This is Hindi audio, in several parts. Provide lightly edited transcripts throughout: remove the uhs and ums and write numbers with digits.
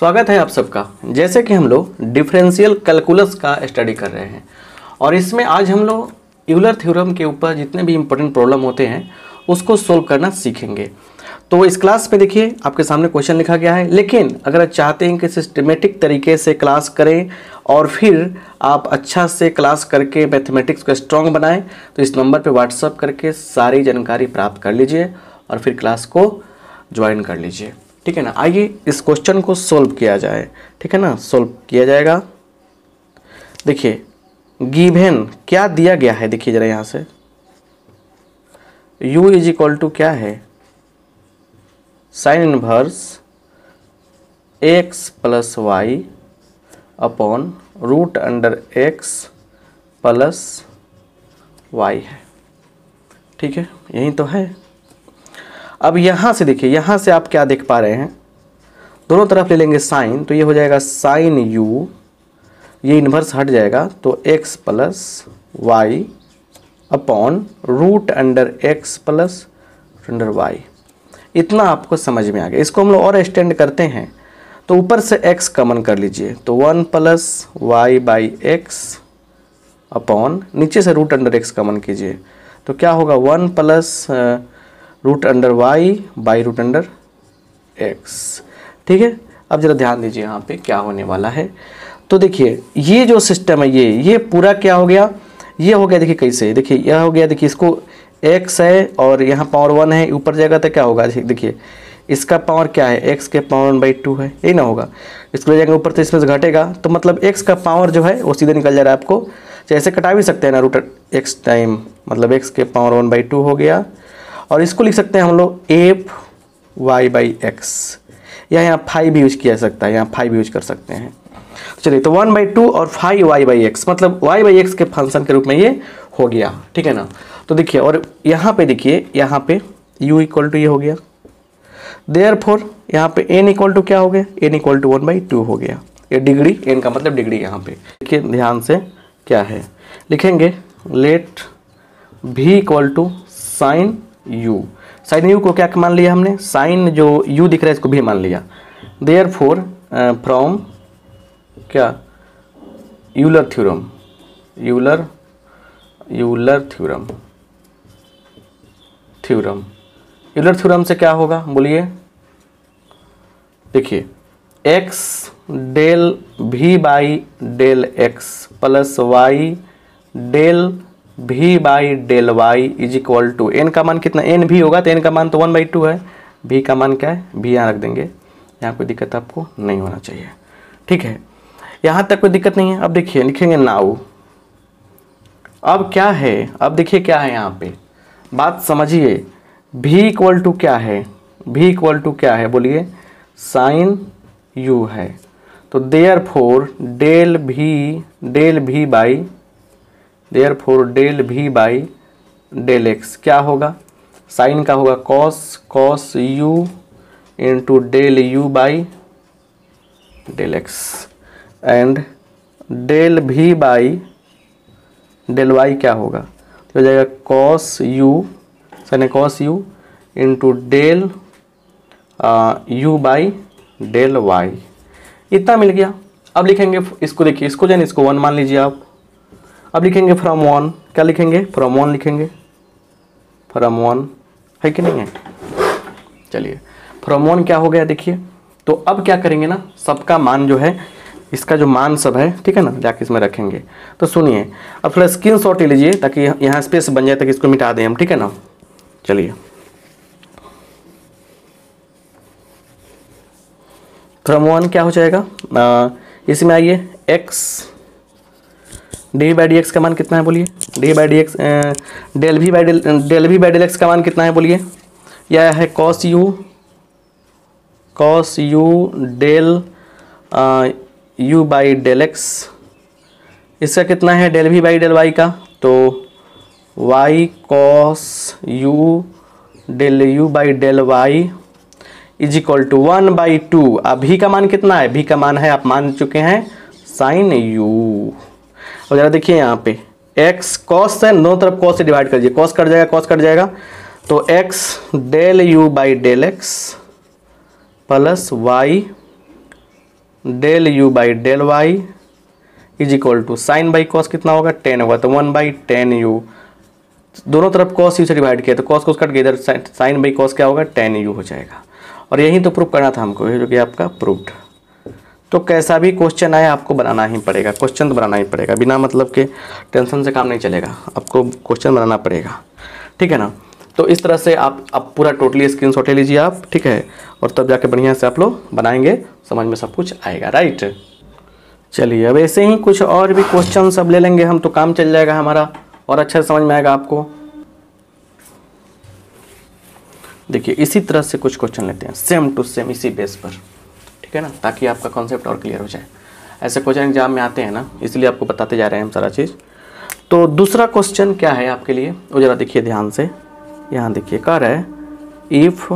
स्वागत है आप सबका। जैसे कि हम लोग डिफरेंशियल कैलकुलस का स्टडी कर रहे हैं और इसमें आज हम लोग यूलर थ्योरम के ऊपर जितने भी इम्पोर्टेंट प्रॉब्लम होते हैं उसको सोल्व करना सीखेंगे। तो इस क्लास में देखिए आपके सामने क्वेश्चन लिखा गया है, लेकिन अगर आप चाहते हैं कि सिस्टमेटिक तरीके से क्लास करें और फिर आप अच्छा से क्लास करके मैथमेटिक्स को स्ट्रॉन्ग बनाएं तो इस नंबर पे व्हाट्सअप करके सारी जानकारी प्राप्त कर लीजिए और फिर क्लास को ज्वाइन कर लीजिए। ठीक है ना। आइए इस क्वेश्चन को सोल्व किया जाए। ठीक है ना, सोल्व किया जाएगा। देखिए गिवन क्या दिया गया है, देखिए जरा यहाँ से u इज इक्वल टू क्या है, sine inverse x plus y upon root under x plus y है। ठीक है, यही तो है। अब यहाँ से देखिए, यहाँ से आप क्या देख पा रहे हैं, दोनों तरफ ले लेंगे साइन, तो ये हो जाएगा साइन u, ये इन्वर्स हट जाएगा तो x plus y upon root under x plus under y. इतना आपको समझ में आ गया। इसको हम लोग और एक्सटेंड करते हैं तो ऊपर से x कॉमन कर लीजिए तो 1 plus y by x upon नीचे से रूट अंडर x कॉमन कीजिए तो क्या होगा 1 plus root under y by root under x. ठीक है, अब जरा ध्यान दीजिए यहाँ पे क्या होने वाला है। तो देखिए ये जो सिस्टम है ये पूरा क्या हो गया, ये हो गया। देखिए कैसे, देखिए यह हो गया, देखिए इसको x है और यहाँ पावर 1 है, ऊपर जाएगा तो क्या होगा, देखिए इसका पावर क्या है, x के पावर 1/2 है, यही ना होगा। इसको ले जाएंगे ऊपर तो इसमें से घटेगा तो मतलब x का पावर जो है वो सीधे निकल जा रहा है आपको। जैसे कटा भी सकते हैं ना, रूट x टाइम मतलब x के पावर 1/2 हो गया। और इसको लिख सकते हैं हम लोग एफ वाई बाई एक्स, या यहाँ फाई भी यूज किया जा सकता है, यहाँ फाई भी यूज कर सकते हैं। चलिए तो 1/2 और फाई वाई बाई एक्स मतलब वाई बाई एक्स के फंक्शन के रूप में ये हो गया। ठीक है ना। तो देखिए और यहाँ पे देखिए, यहाँ पे u इक्वल टू ये हो गया, देयरफॉर यहाँ पे n इक्वल टू क्या हो गया, n इक्वल टू 1/2 हो गया। ये डिग्री, n का मतलब डिग्री। यहाँ पे देखिए ध्यान से क्या है, लिखेंगे let v equal to sine u। Sine u को क्या मान लिया हमने, साइन जो u दिख रहा है इसको भी मान लिया। देयरफॉर फ्रॉम क्या, Euler theorem, Euler theorem, Euler theorem से क्या होगा बोलिए। देखिए x del v by del x plus y del v by del y is equal to n का मान कितना, n भी होगा तो n का मान तो 1/2 है, v का मान क्या है, v यहाँ रख देंगे। यहाँ कोई दिक्कत आपको नहीं होना चाहिए। ठीक है, यहाँ तक कोई दिक्कत नहीं है। अब देखिए लिखेंगे नाउ, अब क्या है, अब देखिए क्या है यहाँ पे, बात समझिए। v इक्वल टू क्या है, v इक्वल टू क्या है बोलिए, साइन u है। तो therefore del v by, therefore del v by del x क्या होगा, साइन का होगा cos u into del u by del x and del v by del y क्या होगा, तो हो जाएगा cos u, sine cos u into del u by del y। इतना मिल गया। अब लिखेंगे इसको, देखिए इसको जाने, इसको 1 मान लीजिए आप। अब लिखेंगे फ्रॉम 1, क्या लिखेंगे, फ्रॉम 1 लिखेंगे, फ्रॉम 1 है कि नहीं है। चलिए फ्रॉम 1 क्या हो गया देखिए। तो अब क्या करेंगे ना, सबका मान जो है, इसका जो मान सब है, ठीक है ना, जाके इसमें रखेंगे। तो सुनिए अब थोड़ा स्क्रीनशॉट ले लीजिए ताकि यहाँ स्पेस बन जाए, ताकि इसको मिटा दें हम। ठीक है ना। चलिए फ्रॉम 1 क्या हो जाएगा, इसमें आइए x d by d x का मान कितना है बोलिए, d by d x del v by del x का मान कितना है बोलिए। यह है cos u del u by del x. इसका कितना है del v by del y का, तो y cos u del u by del y is equal to 1/2। अब v का मान कितना है, v का मान है, आप मान चुके हैं, साइन u। और जरा देखिए यहाँ पे x कॉस है, दोनों तरफ कॉस से डिवाइड कर दीजिए, कॉस कट जाएगा तो x del u by del x plus y del u by del y is equal to sine by cos कितना होगा 10 होगा, तो 1/10u, दोनों तरफ कॉस यू से डिवाइड किया तो कॉस कट गया, इधर साइन बाई कॉस क्या होगा 10u हो जाएगा। और यही तो प्रूफ करना था हमको, ये जो कि आपका प्रूफ्ड। तो कैसा भी क्वेश्चन आए आपको बनाना ही पड़ेगा, क्वेश्चन तो बनाना ही पड़ेगा, बिना मतलब के टेंशन से काम नहीं चलेगा, आपको क्वेश्चन बनाना पड़ेगा, ठीक है ना। तो इस तरह से आप पूरा टोटली स्क्रीनशॉट ले लीजिए आप, ठीक है, और तब जाके बढ़िया से आप लोग बनाएंगे, समझ में सब कुछ आएगा, राइट। चलिए अब ऐसे ही कुछ और भी क्वेश्चन सब ले लेंगे हम, तो काम चल जाएगा हमारा और अच्छा से समझ में आएगा आपको। देखिए इसी तरह से कुछ क्वेश्चन लेते हैं सेम टू सेम इसी बेस पर, ठीक है ना, ताकि आपका कॉन्सेप्ट और क्लियर हो जाए। ऐसे क्वेश्चन एग्जाम में आते हैं ना, इसलिए आपको बताते जा रहे हैं हम सारा चीज़। तो दूसरा क्वेश्चन क्या है आपके लिए, वो ज़रा देखिए ध्यान से, यहाँ देखिए कह रहा है if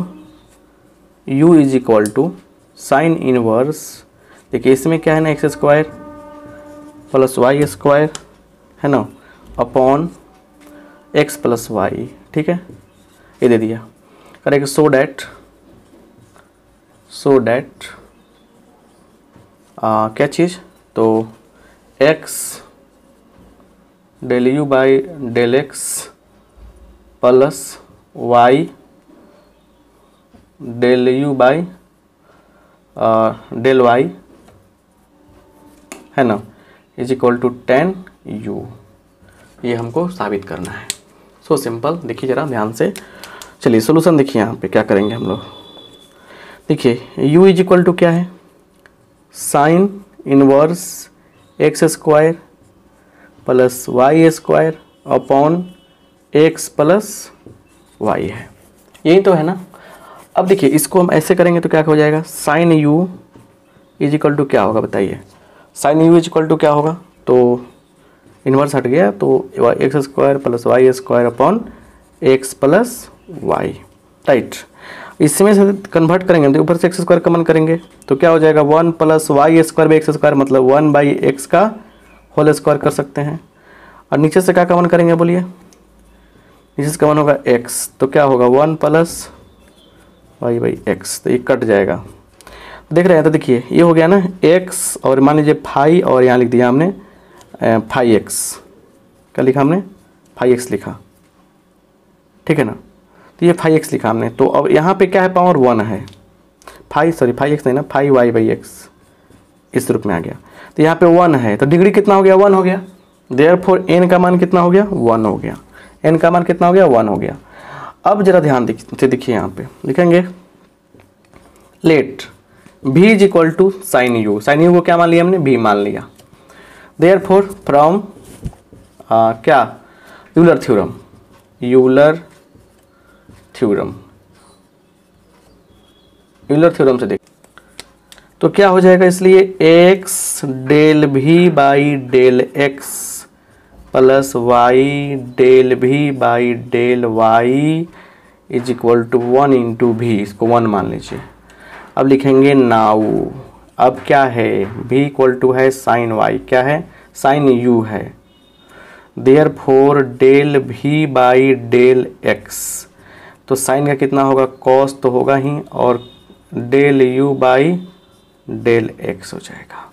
u is equal to sine inverse, देखिए इसमें क्या है ना x² प्लस y² है ना अपॉन x प्लस वाई, ठीक है, ये दे दिया। करेंगे सो डैट क्या चीज़, तो x del u by del x plus y del u by del y है ना इज इक्वल टू 10u, ये हमको साबित करना है। सो सिंपल, देखिए ज़रा ध्यान से, चलिए सोल्यूशन देखिए यहाँ पे क्या करेंगे हम लोग। देखिए u इज इक्वल टू क्या है, sine inverse x² plus y² upon x plus y है, यही तो है ना। अब देखिए इसको हम ऐसे करेंगे तो क्या हो जाएगा, sine u is equal to क्या होगा बताइए, sine u is equal to क्या होगा, तो इन्वर्स हट गया तो x² plus y² upon x plus y, right. इसमें से कन्वर्ट करेंगे तो ऊपर से x² कॉमन करेंगे तो क्या हो जाएगा 1 प्लस y² बाई x² मतलब 1/x का होल स्क्वायर कर सकते हैं। और नीचे से क्या कॉमन करेंगे बोलिए, नीचे से कॉमन होगा x, तो क्या होगा 1 प्लस y/x, तो ये कट जाएगा, देख रहे हैं। तो देखिए ये हो गया ना x और मान लीजिए फाई, और यहाँ लिख दिया हमने फाई एक्स, क्या लिखा हमने फाई एक्स लिखा, ठीक है ना। तो ये फाई एक्स लिखा हमने, तो अब यहाँ पे क्या है पावर 1 है, फाई एक्स नहीं ना, फाई y/x इस रूप में आ गया। तो यहाँ पे 1 है तो डिग्री कितना हो गया 1 हो गया, देयरफॉर n का मान कितना हो गया 1 हो गया, n का मान कितना हो गया 1 हो गया। अब जरा ध्यान से देखिए यहाँ पे लिखेंगे let v is equal to sine u, sine u को क्या मान लिया हमने v मान लिया, देयरफॉर फ्रॉम क्या यूलर थ्योरम से देख तो क्या हो जाएगा, इसलिए x del v by del x plus y del v by del y is equal to 1 into v, इसको 1 मान लीजिए। अब लिखेंगे नाउ, अब क्या है v इक्वल टू है साइन y, क्या है साइन u है, therefore del v by del x, तो साइन का कितना होगा कॉस तो होगा ही, और del u by del x हो जाएगा,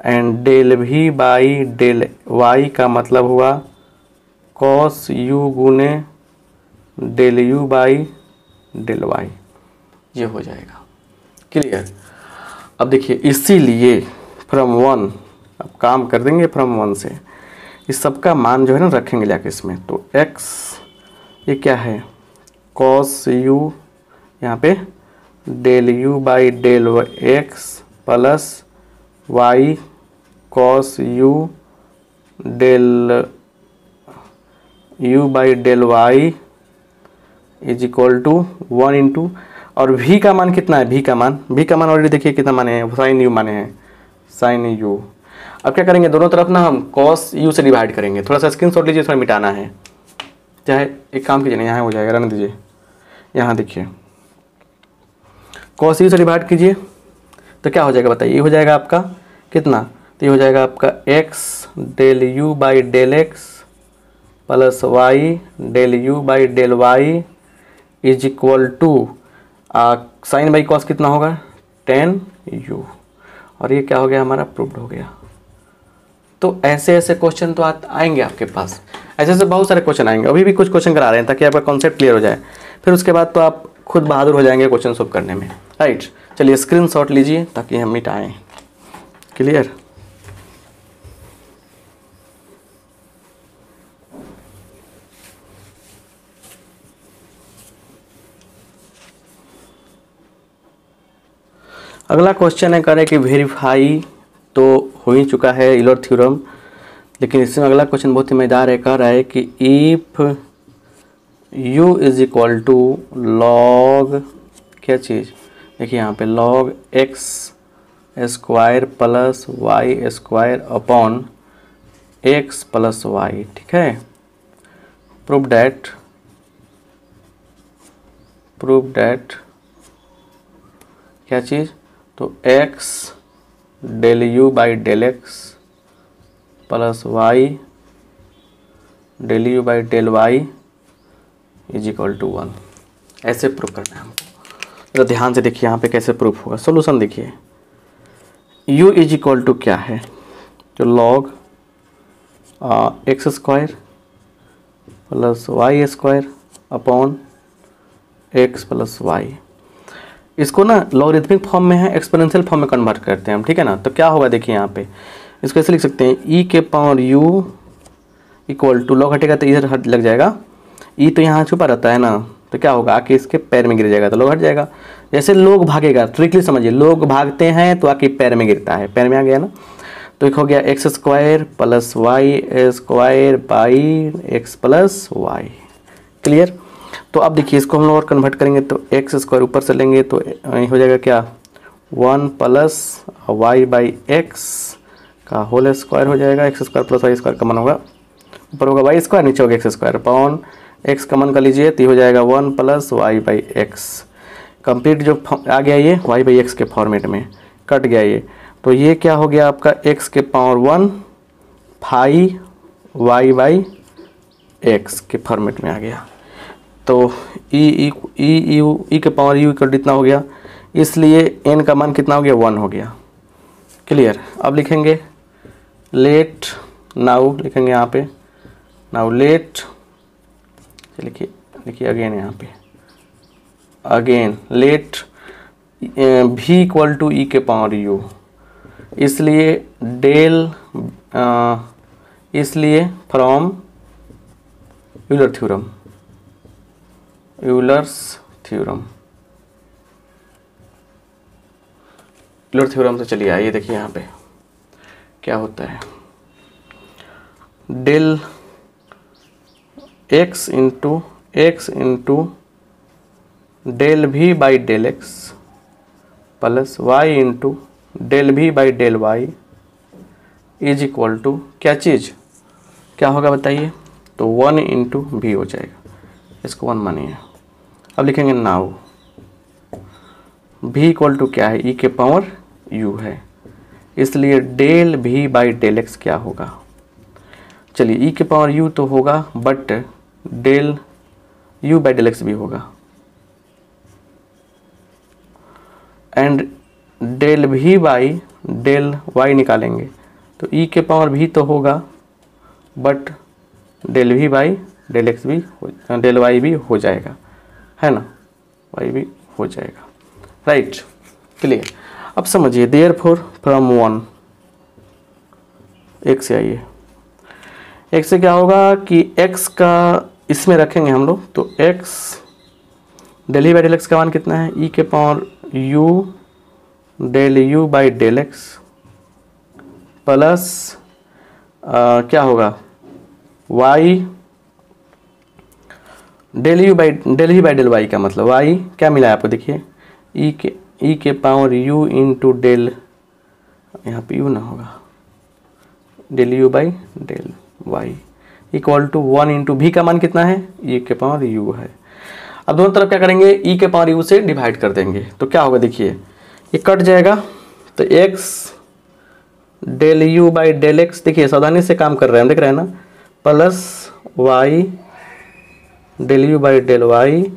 and del v by del y का मतलब हुआ कॉस u गुने del u by del y, ये हो जाएगा क्लियर। अब देखिए इसीलिए फ्रॉम 1, अब काम कर देंगे फ्रॉम 1 से, इस सब का मान जो है ना रखेंगे जाके इसमें, तो x ये क्या है कॉस u, यहाँ पे del u by del x plus y cos u del u by del y is equal to 1 into, और v का मान कितना है, v का मान ऑलरेडी देखिए कितना माने हैं, साइन u माने हैं, साइन u। अब क्या करेंगे दोनों तरफ ना हम कॉस u से डिवाइड करेंगे, थोड़ा सा स्क्रीनशॉट लीजिए, थोड़ा मिटाना है, चाहे एक काम कीजिए ना यहाँ हो जाएगा, रहने दीजिए, यहाँ देखिए कॉस u से डिवाइड कीजिए तो क्या हो जाएगा बताइए, ये हो जाएगा आपका कितना, तो ये हो जाएगा आपका x del u by del x plus y del u by del y is equal to sine by cos कितना होगा 10u, और ये क्या हो गया हमारा, प्रूव्ड हो गया। तो ऐसे ऐसे क्वेश्चन तो आएंगे आपके पास, ऐसे ऐसे बहुत सारे क्वेश्चन आएंगे। अभी भी कुछ क्वेश्चन करा रहे हैं ताकि आपका कॉन्सेप्ट क्लियर हो जाए, फिर उसके बाद तो आप खुद बहादुर हो जाएंगे क्वेश्चन सॉल्व करने में, राइट। चलिए स्क्रीनशॉट लीजिए ताकि हम मिटाएं। क्लियर। अगला क्वेश्चन है करें कि वेरीफाई तो हो ही चुका है यूलर थ्योरम, लेकिन इसमें अगला क्वेश्चन बहुत ही मजेदार है। कह रहा है कि if u is equal to log क्या चीज़, देखिए यहाँ पे log x square plus y square upon x plus y, ठीक है। प्रूव दैट क्या चीज़, तो x del u by del x plus y del u by del y is equal to 1। ऐसे प्रूव करना है हमको। तो ध्यान से देखिए यहाँ पे कैसे प्रूफ होगा। सॉल्यूशन देखिए, u इज इक्वल टू क्या है, तो log x square plus y square upon x plus y. इसको ना लॉगरिथमिक फॉर्म में है, एक्सपोनेंशियल फॉर्म में कन्वर्ट करते हैं हम, ठीक है ना। तो क्या होगा देखिए यहाँ पे, इसको ऐसे लिख सकते हैं e के power u equal to, log हटेगा तो इधर हट लग जाएगा, e तो यहाँ छुपा रहता है ना, तो क्या होगा आके इसके पैर में गिर जाएगा तो लॉग हट जाएगा। जैसे लोग भागेगा, ट्रिकली समझिए, लोग भागते हैं तो आके पैर में गिरता है, पैर में आ गया ना। तो एक हो गया x square plus y square by x plus y. Clear. तो अब देखिए इसको हम लोग और कन्वर्ट करेंगे तो एक्स स्क्वायर ऊपर से लेंगे तो हो जाएगा क्या, 1 प्लस वाई बाई एक्स का होल स्क्वायर हो जाएगा। X square plus y square common होगा, ऊपर होगा वाई स्क्वायर, नीचे होगा x square upon x common कर लीजिए तो हो जाएगा 1 plus y by x. Complete जो आ गया ये वाई बाई एक्स के फॉर्मेट में कट गया ये, तो ये क्या हो गया आपका एक्स के पावर 1 फाई वाई बाई एक्स के फॉर्मेट में आ गया। तो ई के पावर यू इक्वल कितना हो गया, इसलिए एन का मान कितना हो गया, 1 हो गया। क्लियर। अब लिखेंगे लेट नाउ, लिखेंगे यहाँ पे नाउ लेट, लिखिए अगेन यहाँ पे again let v equal to e के पावर u, इसलिए डेल इसलिए फ्रॉम यूलर्स थ्योरम से चलिए आइए देखिए यहाँ पे क्या होता है, del x into del v by del x plus y into del v by del y is equal to क्या चीज़, क्या होगा बताइए, तो 1 इंटू भी हो जाएगा, इसको 1 मानिए। अब लिखेंगे नाउ v इक्वल टू क्या है, e के पावर u है, इसलिए del v by del x क्या होगा, चलिए e के पावर u तो होगा but del u by del x भी होगा, and del v by del y निकालेंगे तो e के पावर v तो होगा but del v by del x भी डेल y भी हो जाएगा, है ना, y भी हो जाएगा, राइट। क्लियर। अब समझिए देयरफॉर फ्रॉम 1 x से आइए, x से क्या होगा कि x का इसमें रखेंगे हम लोग तो x डेल ही बाई डेल एक्स का मान कितना है, e के power u del u by del x plus क्या होगा y डेल ही बाई डेल y का मतलब y क्या मिला है आपको देखिए e के पावर u इंटू डेल, यहाँ पे u ना होगा, del u by del y equal to 1 into भी का मान कितना है, e के पावर u है। अब दोनों तरफ क्या करेंगे, e के पावर u से डिवाइड कर देंगे तो क्या होगा देखिए ये कट जाएगा तो x del u by del x, देखिए सावधानी से काम कर रहे हैं, देख रहे हैं ना, plus y del u by del y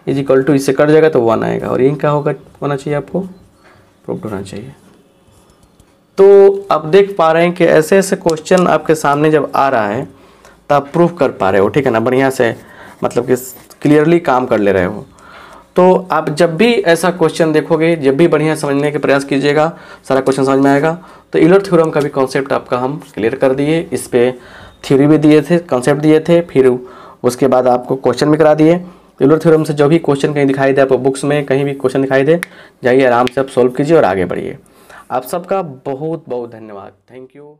is equal to, इससे कट जाएगा तो 1 आएगा, और ये क्या होगा होना चाहिए आपको, प्रूव्ड होना चाहिए। तो आप देख पा रहे हैं कि ऐसे ऐसे क्वेश्चन आपके सामने जब आ रहा है तो आप प्रूफ कर पा रहे हो, ठीक है ना, बढ़िया से, मतलब कि क्लियरली काम कर ले रहे हो। तो आप जब भी ऐसा क्वेश्चन देखोगे, जब भी बढ़िया समझने के प्रयास कीजिएगा, सारा क्वेश्चन समझ में आएगा। तो यूलर थ्योरम का भी कॉन्सेप्ट आपका हम क्लियर कर दिए, इस पे थ्योरी भी दिए थे, कॉन्सेप्ट दिए थे, फिर उसके बाद आपको क्वेश्चन भी करा दिए। यूलर थ्योरम से जो भी क्वेश्चन कहीं दिखाई दे, आपको बुक्स में कहीं भी क्वेश्चन दिखाई दे, जाइए आराम से आप सोल्व कीजिए और आगे बढ़िए। आप सबका बहुत बहुत धन्यवाद। Thank you.